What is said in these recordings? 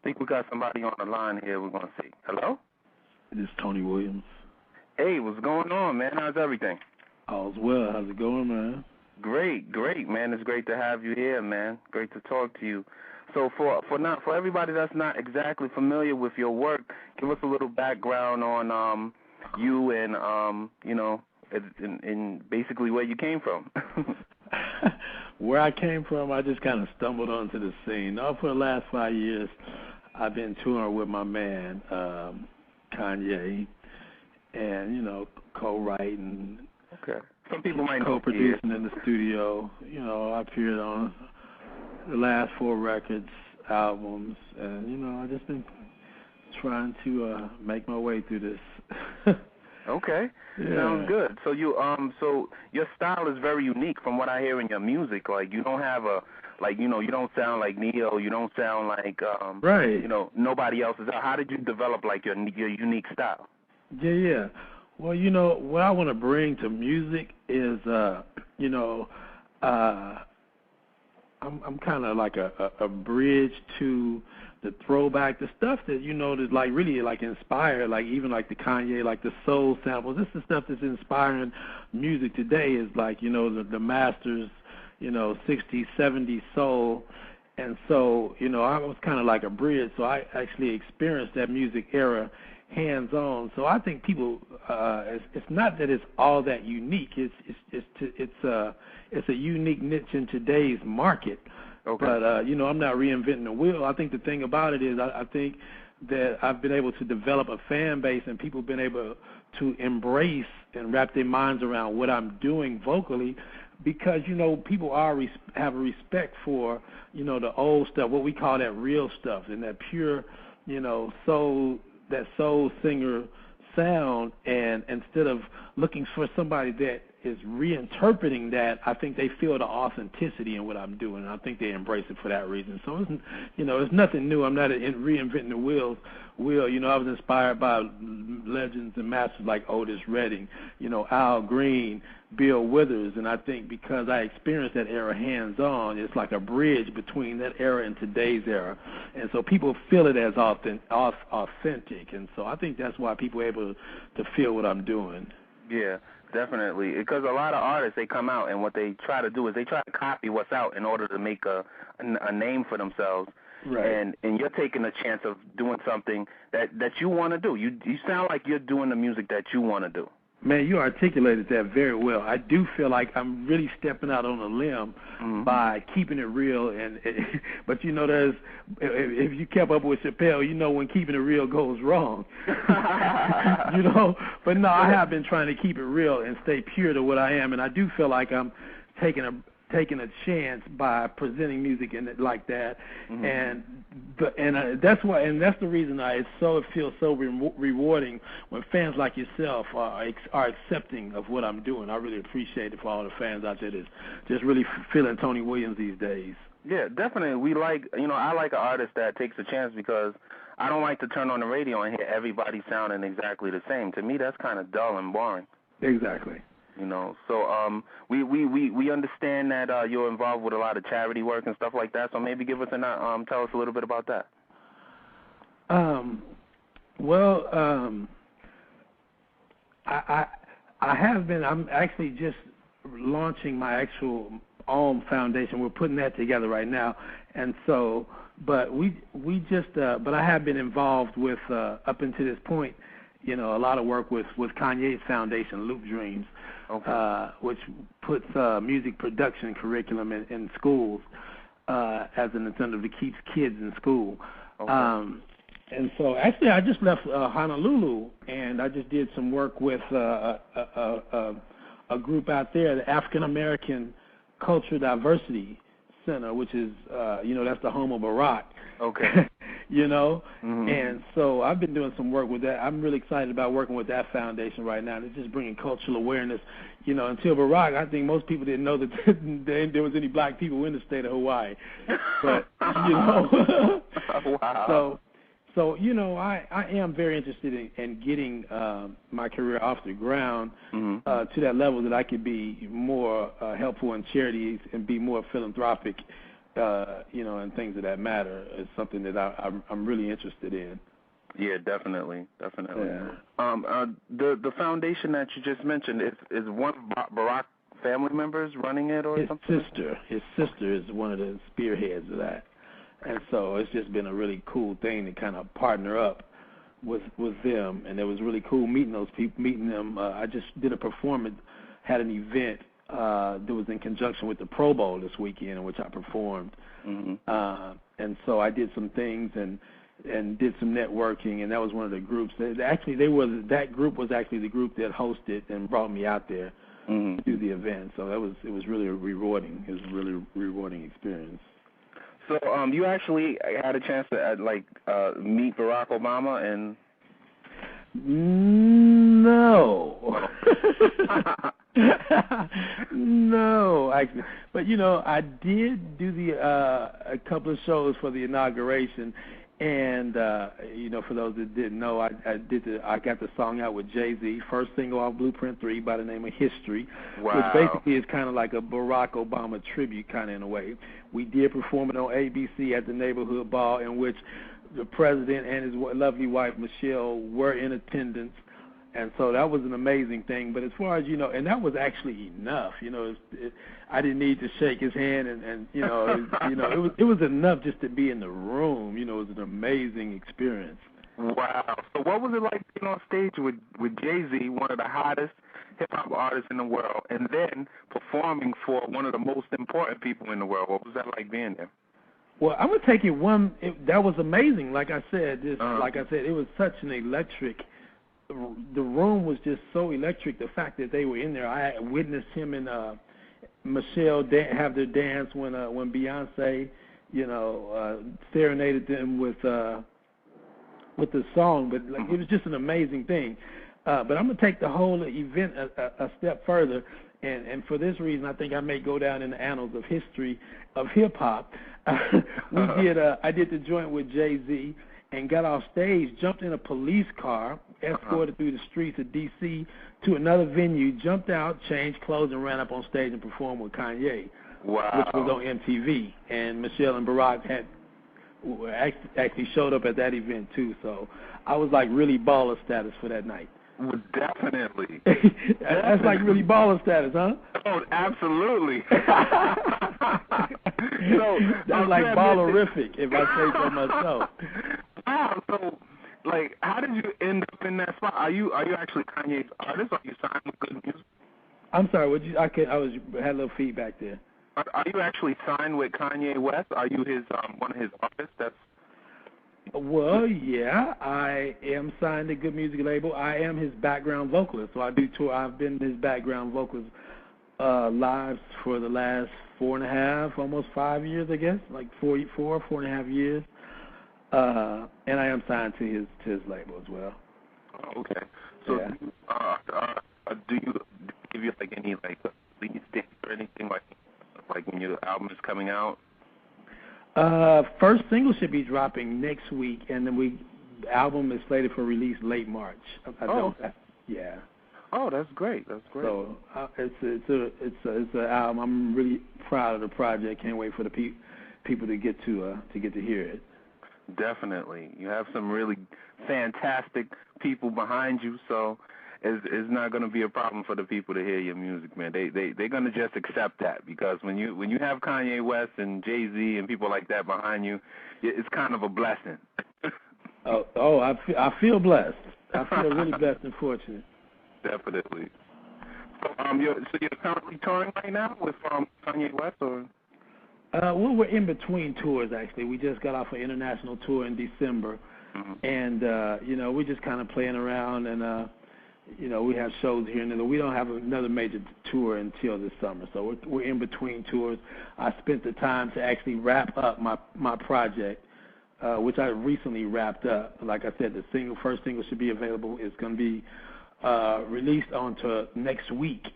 think we got somebody on the line here. We're going to see. Hello? This is Tony Williams. Hey, what's going on, man? How's everything? All's well. How's it going, man? Great, man. It's great to have you here, man. Great to talk to you. So for everybody that's not exactly familiar with your work, give us a little background on you and and basically where you came from. Where I came from, I just kind of stumbled onto the scene. For the last 5 years, I've been touring with my man, Kanye, and, co-writing. Okay. Some people might know. Co-producing in the studio. I appeared on the last 4 records, albums, and, I've just been trying to make my way through this. Okay. Yeah. Sounds good. So so your style is very unique from what I hear in your music. Like, you don't have you don't sound like Neo. You don't sound like, right. Nobody else is. How did you develop, like, your unique style? Yeah. Well, what I want to bring to music is, I'm kind of like a bridge to the throwback, the stuff that, that's like really like inspired, like even like the Kanye, like the soul samples. This is stuff that's inspiring music today is like, the masters, 60s, 70s soul. And so, I was kind of like a bridge. So I actually experienced that music era hands-on. So I think people, it's not that it's all that unique. It's a unique niche in today's market. Okay. But, I'm not reinventing the wheel. I think the thing about it is I think that I've been able to develop a fan base and people have been able to embrace and wrap their minds around what I'm doing vocally because, people have a respect for, the old stuff, what we call that real stuff and that pure, that soul singer sound, and instead of looking for somebody that is reinterpreting that, I think they feel the authenticity in what I'm doing, and I think they embrace it for that reason. So it's nothing new. I'm not reinventing the wheel. I was inspired by legends and masters like Otis Redding, Al Green, Bill Withers, and I think because I experienced that era hands-on, it's like a bridge between that era and today's era, and so people feel it as authentic, and so I think that's why people are able to feel what I'm doing. Yeah, definitely, because a lot of artists, they come out and what they try to do is they try to copy what's out in order to make a name for themselves. Right. And you're taking a chance of doing something that you want to do. You sound like you're doing the music that you want to do. Man, you articulated that very well. I do feel like I'm really stepping out on a limb by keeping it real. But there's if you kept up with Chappelle, when keeping it real goes wrong. But no, I have been trying to keep it real and stay pure to what I am, and I do feel like I'm taking a chance by presenting music in it like that, and that's why, and that's the reason it feels so rewarding when fans like yourself are accepting of what I'm doing. I really appreciate it for all the fans out there that's just really feeling Tony Williams these days. Yeah, definitely. We like, I like an artist that takes a chance because I don't like to turn on the radio and hear everybody sounding exactly the same. To me, that's kind of dull and boring. Exactly. So we understand that you're involved with a lot of charity work and stuff like that. So maybe give us tell us a little bit about that. I have been. I'm actually just launching my actual own foundation. We're putting that together right now, and so. But but I have been involved with up until this point. A lot of work with Kanye's foundation, Loop Dreams. Okay. Which puts music production curriculum in schools as an incentive to keep kids in school. Okay. And so actually I just left Honolulu, and I just did some work with a group out there, the African American Cultural Diversity Center, which is, that's the home of Barack. Okay. And so I've been doing some work with that. I'm really excited about working with that foundation right now. It's just bringing cultural awareness. Until Barack, I think most people didn't know that there was any black people in the state of Hawaii. But, Wow. So I am very interested in getting my career off the ground to that level that I could be more helpful in charities and be more philanthropic and things of that matter is something that I'm really interested in. Yeah, definitely. Yeah. The foundation that you just mentioned is one of Barack family members running it, or something? His sister is one of the spearheads of that, and so it's just been a really cool thing to kind of partner up with them, and it was really cool meeting those people, meeting them. I just did a performance, had an event that was in conjunction with the Pro Bowl this weekend, in which I performed, and so I did some things and did some networking, and that was one of the groups. That group was actually the group that hosted and brought me out there to do the event. So it was really rewarding. It was a really rewarding experience. So you actually had a chance to meet Barack Obama and? No. No, actually. But I did do a couple of shows for the inauguration, and for those that didn't know, I got the song out with Jay-Z, first single off Blueprint 3 by the name of History, wow. Which basically is kind of like a Barack Obama tribute kind of in a way. We did perform it on ABC at the neighborhood ball, in which the president and his lovely wife Michelle were in attendance. And so that was an amazing thing. But as far as, and that was actually enough. I didn't need to shake his hand, and it was enough just to be in the room. It was an amazing experience. Wow. So what was it like being on stage with Jay-Z, one of the hottest hip-hop artists in the world, and then performing for one of the most important people in the world? What was that like being there? Well, I'm going to take it that was amazing. Like I said, it was such an electric. The room was just so electric. The fact that they were in there, I witnessed him and Michelle have their dance when Beyonce, serenaded them with the song. But it was just an amazing thing. But I'm gonna take the whole event a step further, and for this reason, I think I may go down in the annals of history of hip hop. I did the joint with Jay-Z. And got off stage, jumped in a police car, escorted through the streets of D.C. to another venue, jumped out, changed clothes, and ran up on stage and performed with Kanye, wow. which was on MTV. And Michelle and Barack had actually showed up at that event, too. So I was like really baller status for that night. Well, definitely. That's like really baller status, huh? Oh, absolutely. That's like ballerific, if I say so myself. Wow. So, how did you end up in that spot? Are you actually Kanye's artist? Or are you signed with Good Music? I'm sorry. I had a little feedback there. Are you actually signed with Kanye West? Are you his one of his artists? Well, yeah, I am signed to Good Music label. I am his background vocalist, so I do tour. I've been his background vocalist live for the last 4.5, almost 5 years, I guess, like 4.5 years. And I am signed to his label as well. Oh, okay. So, yeah. Do you give you any release date or anything like when your album is coming out? First single should be dropping next week, and then the album is slated for release late March. Yeah. Oh, that's great. So it's an album. I'm really proud of the project. Can't wait for the people to get to hear it. Definitely. You have some really fantastic people behind you, so it's not going to be a problem for the people to hear your music, man. They're going to just accept that, because when you have Kanye West and Jay-Z and people like that behind you, it's kind of a blessing. I feel blessed. I feel really blessed and fortunate. Definitely. So you're currently touring right now with Kanye West, or? Well, we're in between tours, actually. We just got off an international tour in December, and we're just kind of playing around, and we have shows here and there. We don't have another major tour until this summer, so we're in between tours. I spent the time to actually wrap up my project, which I recently wrapped up. Like I said, the first single should be available. It's going to be released onto next week.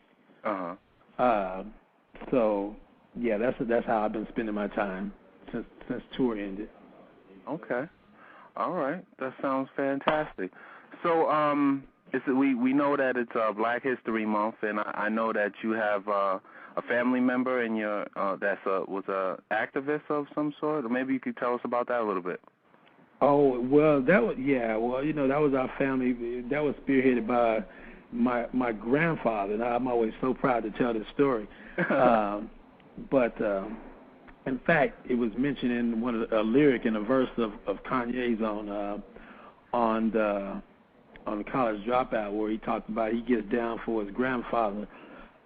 So. Yeah, that's how I've been spending my time since tour ended. Okay, all right, that sounds fantastic. So, we know that it's Black History Month, and I know that you have a a family member in your was a activist of some sort? Or maybe you could tell us about that a little bit. Oh, well, that was that was our family. That was spearheaded by my grandfather. And I'm always so proud to tell this story. But in fact, it was mentioned in a lyric in a verse of Kanye's on the College Dropout, where he talked about he gets down for his grandfather,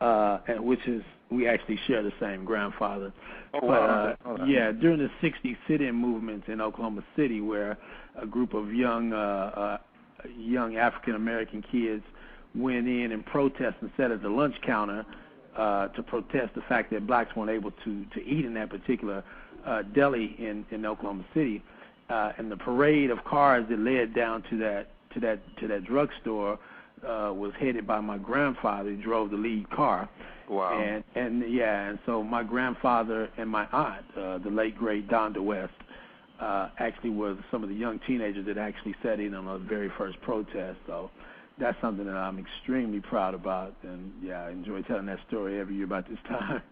and which is we actually share the same grandfather. Oh, wow. But yeah, during the '60s sit-in movements in Oklahoma City, where a group of young African American kids went in and protested and sat at the lunch counter to protest the fact that blacks weren't able to eat in that particular deli in Oklahoma City, and the parade of cars that led down to that drugstore was headed by my grandfather, who drove the lead car. Wow. And so my grandfather and my aunt, the late great Donda West, actually were some of the young teenagers that actually sat in on the very first protest. So that's something that I'm extremely proud about, and I enjoy telling that story every year about this time.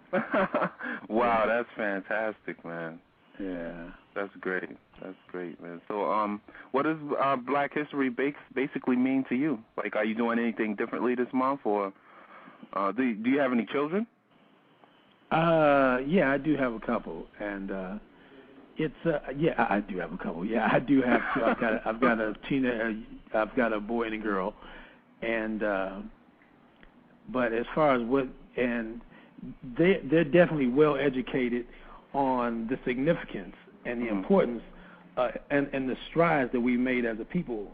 Wow, that's fantastic, man. Yeah. That's great. That's great, man. So, what does Black History basically mean to you? Like, are you doing anything differently this month, or do you have any children? Yeah, I do have a couple, and I do have a couple. Yeah, I do have two. I've got a boy and a girl, and but as far as they're definitely well educated on the significance and the importance and the strides that we made as a people,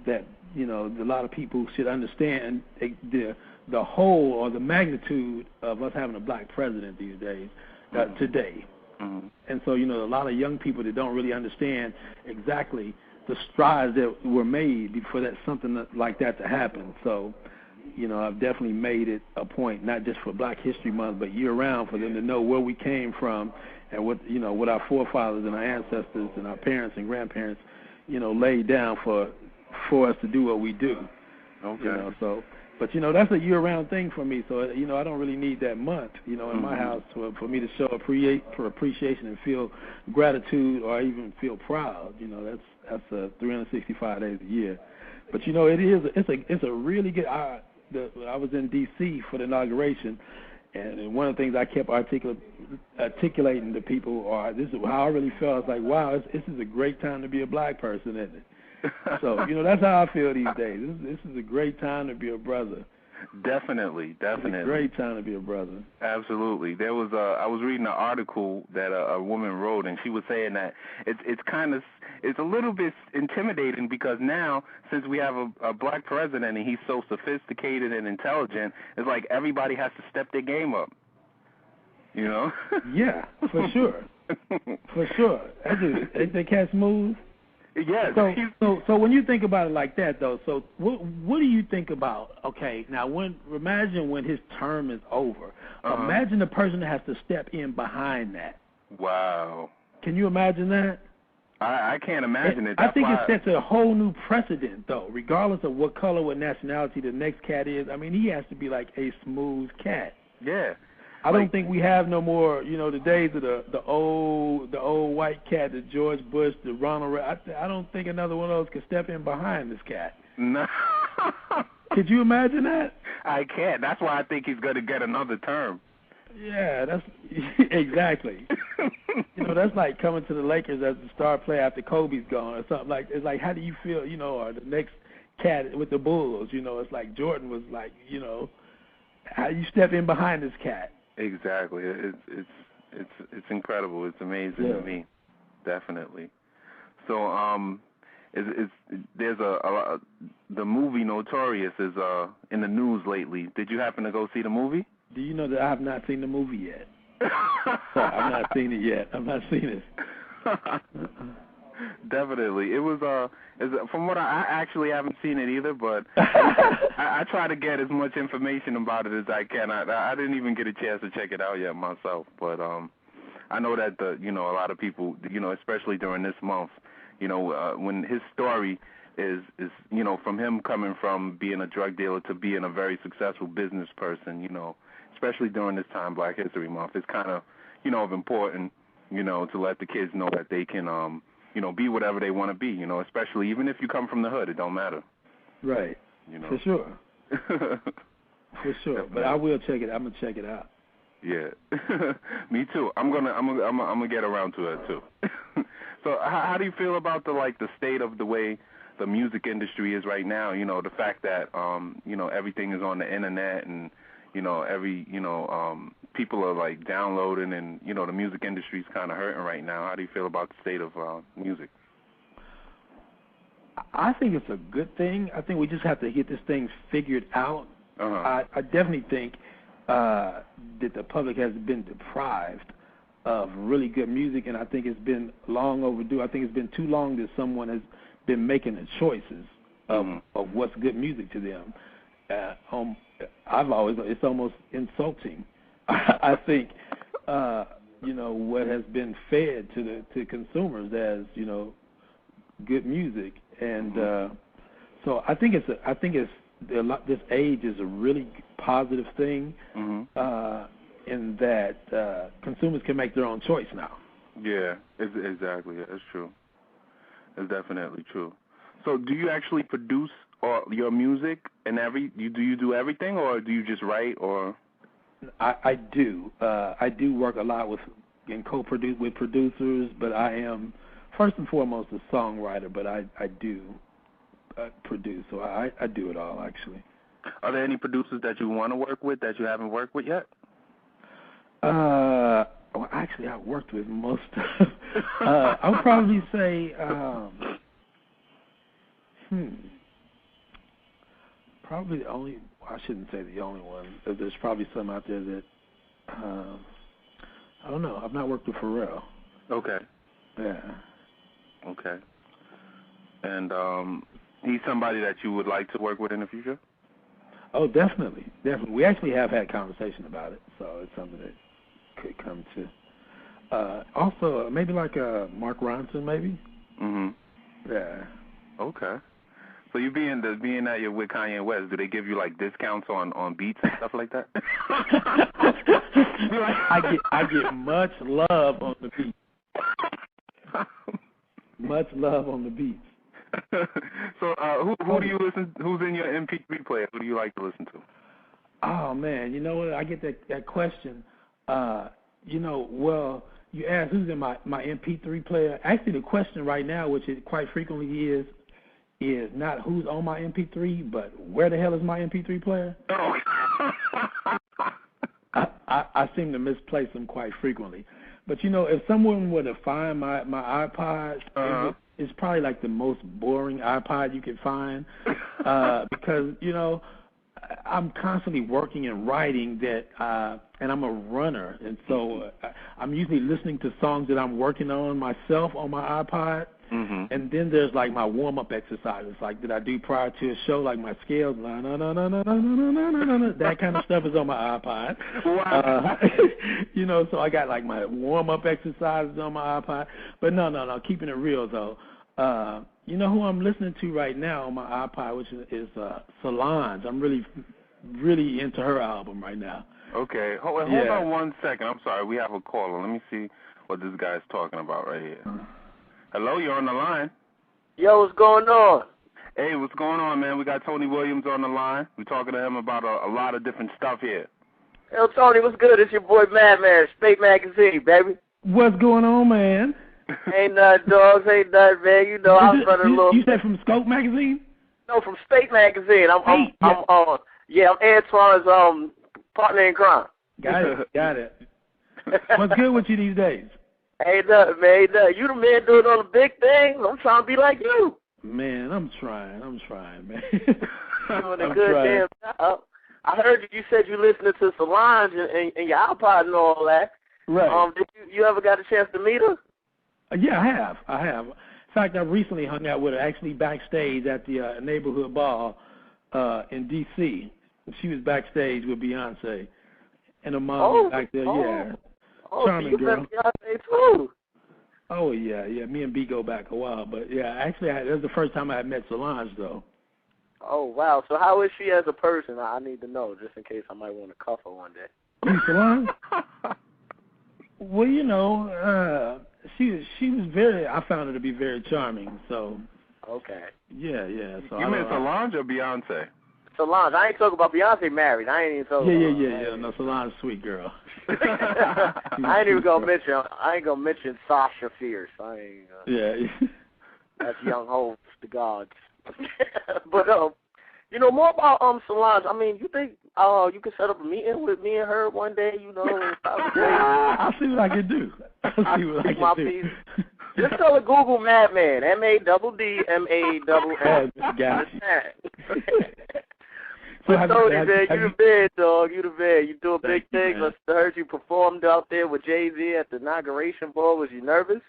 that a lot of people should understand the whole or the magnitude of us having a black president these days, today. Mm-hmm. And so, a lot of young people that don't really understand exactly the strides that were made for something like that to happen. So, I've definitely made it a point, not just for Black History Month, but year-round, for them to know where we came from and what our forefathers and our ancestors and our parents and grandparents, laid down for us to do what we do. Okay. But that's a year-round thing for me. So I don't really need that month, in my house for me to show appreciation and feel gratitude or even feel proud. That's 365 days a year. But it's a really good. I was in D.C. for the inauguration, and one of the things I kept articulating to people, this is how I really felt. I was like, wow, this is a great time to be a black person, isn't it? So, that's how I feel these days. This is a great time to be a brother. Definitely. It's a great time to be a brother. Absolutely. There was I was reading an article that a woman wrote, and she was saying that it's a little bit intimidating because now, since we have a black president and he's so sophisticated and intelligent, it's like everybody has to step their game up. Yeah, for sure. For sure. Ain't the cat smooth? Yes. So when you think about it like that, though, so what do you think about? Okay, now imagine when his term is over. Imagine the person that has to step in behind that. Wow. Can you imagine that? I can't imagine it. I think it sets a whole new precedent, though, regardless of what color, what nationality the next cat is. I mean, he has to be like a smooth cat. Yeah. I don't think we have no more, the days of the old white cat, the George Bush, the Ronald Reagan. I don't think another one of those could step in behind this cat. No. Could you imagine that? I can't. That's why I think he's going to get another term. Yeah, that's exactly. That's like coming to the Lakers as the star player after Kobe's gone or something like. It's like, how do you feel, or the next cat with the Bulls? It's like Jordan was like, how you step in behind this cat. Exactly. It's incredible. It's amazing to me. Definitely. So there's the movie Notorious is in the news lately. Did you happen to go see the movie? Do you know that I have not seen the movie yet? I've not seen it yet. I've not seen it. Definitely. It was from what I actually haven't seen it either, but I try to get as much information about it as I can. I didn't even get a chance to check it out yet myself, but I know that a lot of people, especially during this month, when his story is from him coming from being a drug dealer to being a very successful business person, especially during this time, Black History Month. It's kind of, important, to let the kids know that they can, be whatever they want to be, especially even if you come from the hood, it don't matter. Right. For sure. For sure. But I will check it. I'm gonna check it out. Yeah. Me too. I'm gonna get around to it too. So how do you feel about the state of the way the music industry is right now? The fact that everything is on the internet and people are like downloading and the music industry's kind of hurting right now. How do you feel about the state of music? I think it's a good thing. I think we just have to get this thing figured out. I definitely think that the public has been deprived of really good music, and I think it's been long overdue. I think it's been too long that someone has been making the choices of what's good music to them. It's almost insulting. I think, what has been fed to consumers as, good music, and so I think this age is a really positive thing, in that consumers can make their own choice now. Yeah, exactly. That's true. It's definitely true. So, do you actually produce your music and do you do everything, or do you just write, or? I do. I do work a lot with producers, but I am first and foremost a songwriter. But I do produce, so I do it all actually. Are there any producers that you want to work with that you haven't worked with yet? Well, actually, I've worked with most of. I would probably say. Probably the only. I shouldn't say the only one. There's probably some out there that. I don't know. I've not worked with Pharrell. Okay. Yeah. Okay. And he's somebody that you would like to work with in the future? Oh, definitely. We actually have had conversation about it, so it's something that could come to. Also, maybe like Mark Ronson, maybe. Yeah. Okay. So you being that you're with Kanye West, do they give you like discounts on beats and stuff like that? I get much love on the beats. Much love on the beats. So who do you listen? Who's in your MP3 player? Who do you like to listen to? Oh man, you know what? I get that question. Well, you asked who's in my MP3 player. Actually, the question right now, which it quite frequently is not who's on my MP3, but where the hell is my MP3 player? Oh. I seem to misplace them quite frequently. But, if someone were to find my iPod, it's probably like the most boring iPod you could find because, I'm constantly working and writing and I'm a runner. And so I'm usually listening to songs that I'm working on myself on my iPod. And then there's like my warm-up exercises, like that I do prior to a show, like my scales, that kind of stuff is on my iPod. So I got like my warm-up exercises on my iPod. But no, keeping it real though. You know who I'm listening to right now on my iPod, which is Solange. I'm really, really into her album right now. Okay, hold on 1 second. I'm sorry, we have a caller. Let me see what this guy's talking about right here. Hello, you're on the line. Yo, what's going on? Hey, what's going on, man? We got Tony Williams on the line. We're talking to him about a lot of different stuff here. Yo, Tony, what's good? It's your boy Madman, Spate Magazine, baby. What's going on, man? Ain't nothing, dogs. Ain't nothing, man. I was running a little. You said from Scope Magazine? No, from Spate Magazine. I'm Antoine's partner in crime. Got it. What's good with you these days? Ain't nothing, man. Ain't nothing. You the man doing all the big things. I'm trying to be like you. Man, I'm trying, man. Doing a good damn job. I heard you said you listening to Solange and your iPod and all that. Right. Did you ever got a chance to meet her? Yeah, I have. In fact, I recently hung out with her, actually backstage at the neighborhood ball in D.C. She was backstage with Beyonce, and her mom was back there. Yeah. Charming girl. Beyonce too. Oh yeah. Me and B go back a while, but yeah, actually, that was the first time I had met Solange, though. Oh wow. So how is she as a person? I need to know, just in case I might want to cuff her one day. Solange? Well, you know, she was very. I found her to be very charming. So. Okay. Yeah. So you mean Solange or Beyonce? Solange. I ain't talking about Beyonce married. I ain't even talking about. Yeah. No, Solange, sweet girl. I ain't even gonna mention. I ain't gonna mention Sasha Fierce. I ain't. Yeah. That's young hope, the gods. But you know, more about Solange. I mean, you think you could set up a meeting with me and her one day? You know, I'll see what I can do. I'll see what I can do. Just tell her Google Madman. MADDMANN. Got you. So Tony, man, you the man, dog. You the man. You do a big thing. I heard you performed out there with Jay-Z at the inauguration ball. Was you nervous?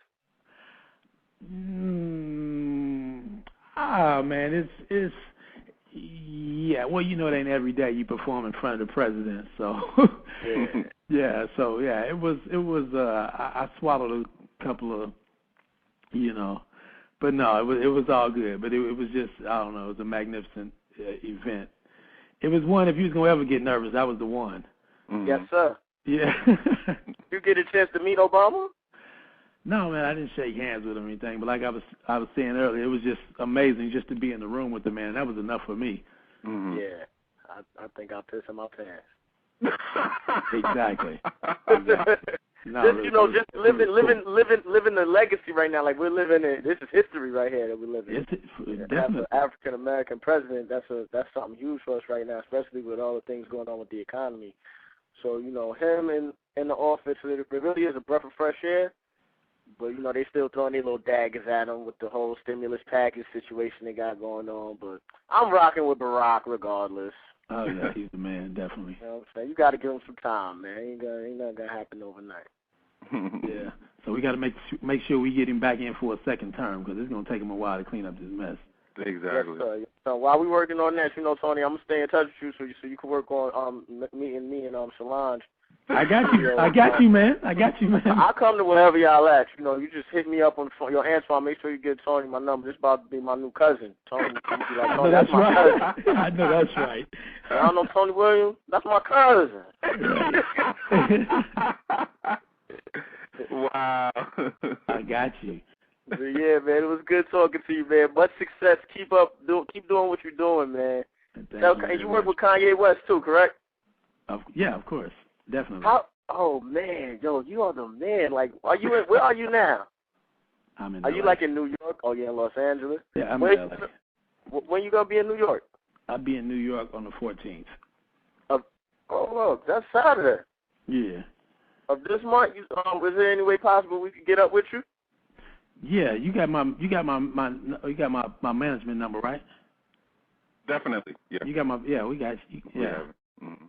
Man, it's yeah. Well, you know, it ain't every day you perform in front of the president, so yeah. So yeah, it was. I swallowed a couple of, you know, but no, it was all good. But it was just, I don't know. It was a magnificent event. It was one. If you was gonna ever get nervous, that was the one. Mm-hmm. Yes, sir. Yeah. You get a chance to meet Obama? No, man, I didn't shake hands with him or anything, but like I was saying earlier, it was just amazing just to be in the room with the man. That was enough for me. Mm-hmm. Yeah, I think I'll piss in my pants. Exactly. No, just, really, you know, just living the legacy right now. Like we're living in, this is history right here that we're living in. Definitely. As an African American president, that's something huge for us right now, especially with all the things going on with the economy. So, you know, him in the office, it really is a breath of fresh air. But, you know, they still throwing their little daggers at him with the whole stimulus package situation they got going on. But I'm rocking with Barack regardless. Oh, yeah, he's the man, definitely. You know what I'm saying? You got to give him some time, man. Ain't nothing going to happen overnight. Yeah. So we got to make sure we get him back in for a second term because it's going to take him a while to clean up this mess. Exactly. Yes, sir. So while we're working on that, you know, Tony, I'm going to stay in touch with you so you can work on me and Solange. I got you. I got you, man. I'll come to wherever y'all at. You know, you just hit me up on your answer. I'll make sure you get Tony my number. This about to be my new cousin. Tony, be like, Tony, that's my cousin. I know that's right. I don't know Tony Williams. That's my cousin. Wow. I got you. But yeah, man, it was good talking to you, man. Much success. Keep doing what you're doing, man. You work with Kanye West too, correct? Yeah, of course. Definitely. Oh man, yo, you are the man. Like, where are you now? I'm in. Are you like in New York? Oh, yeah, in Los Angeles. Yeah, I'm in LA. When you gonna be in New York? I'll be in New York on the 14th. Look, that's Saturday. Yeah. Of this month, is there any way possible we could get up with you? Yeah, you got my management number, right? Definitely. Yeah. You got we got you. Yeah. Mm-hmm.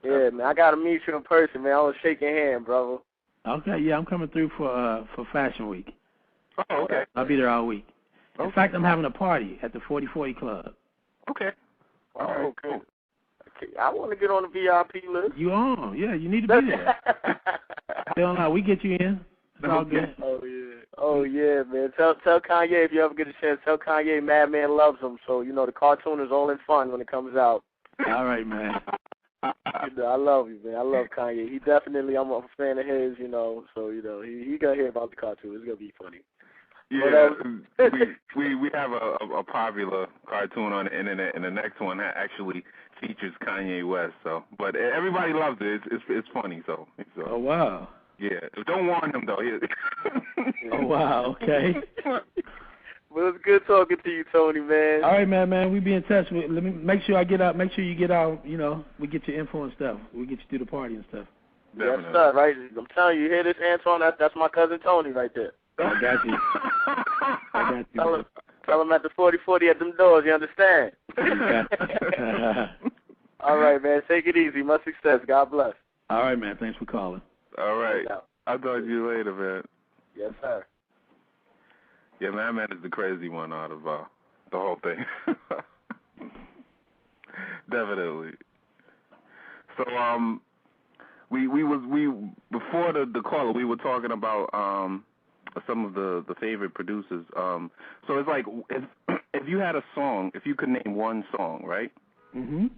Yeah, man, I gotta meet you in person, man. I want to shake your hand, brother. Okay, yeah, I'm coming through for Fashion Week. Oh, okay. I'll be there all week. Okay. In fact, I'm having a party at the 4040 Club. Okay. All right, cool. Okay. I want to get on the VIP list. You on? Yeah, you need to be there. Hell no, we get you in. It's all good. Oh yeah, man. Tell Kanye if you ever get a chance. Tell Kanye Madman loves him. So you know the cartoon is all in fun when it comes out. All right, man. You know, I love you, man. I love Kanye. He definitely, I'm a fan of his. You know, so you know he gonna hear about the cartoon. It's gonna be funny. Yeah, we have a popular cartoon on the internet, and the next one actually features Kanye West. So, but everybody loves it. It's funny. So. Oh wow. Yeah, don't warn him though. Oh wow. Okay. Well, it's good talking to you, Tony, man. All right, man. We be in touch. Let me make sure I get out. Make sure you get out. You know, we get your info and stuff. We get you through the party and stuff. Definitely. Yes, sir. Right. I'm telling you, hear this, Antoine? That's my cousin Tony right there. I got you. Tell him at the 4040 at them doors. You understand? All right, man. Take it easy. Much success. God bless. All right, man. Thanks for calling. All right. I'll talk to you later, man. Yes, sir. Yeah, man is the crazy one out of the whole thing. Definitely. So we before the caller we were talking about some of the favorite producers. So it's like if you had a song, if you could name one song, right? Mhm.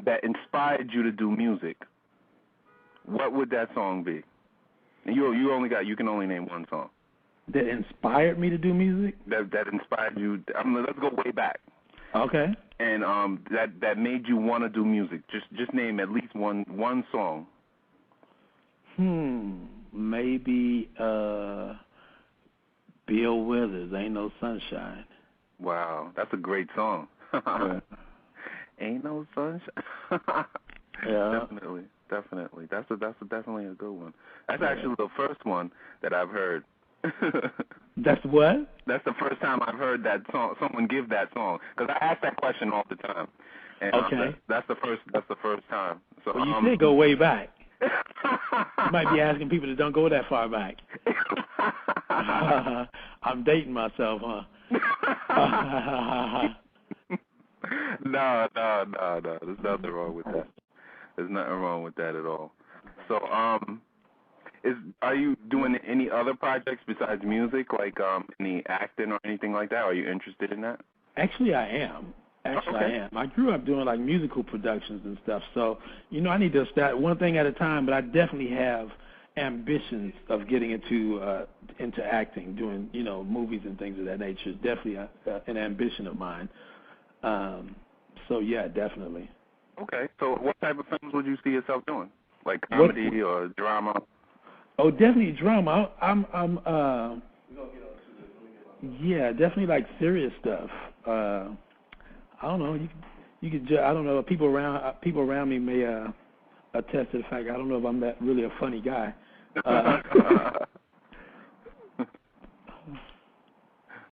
That inspired you to do music. what would that song be? And you can only name one song. That inspired me to do music? That inspired you. Let's go way back. Okay. And that made you want to do music. Just name at least one song. Maybe Bill Withers, Ain't No Sunshine. Wow, that's a great song. Ain't No Sunshine. Yeah. Definitely. That's definitely a good one. That's actually the first one that I've heard. That's what? That's the first time I've heard that song. Someone give that song, because I ask that question all the time. And, okay. That's the first time. So well, you said go way back. You might be asking people that don't go that far back. I'm dating myself, huh? No. There's nothing wrong with that. There's nothing wrong with that at all. So, are you doing any other projects besides music, like any acting or anything like that? Are you interested in that? Actually, I am. I am. I grew up doing like musical productions and stuff. So, I need to start one thing at a time. But I definitely have ambitions of getting into acting, doing movies and things of that nature. It's definitely an ambition of mine. So yeah, definitely. Okay. So what type of films would you see yourself doing? Like comedy or drama? Oh, definitely drama. Yeah, definitely like serious stuff. I don't know. You could. I don't know. People around me may attest to the fact I don't know if I'm that really a funny guy.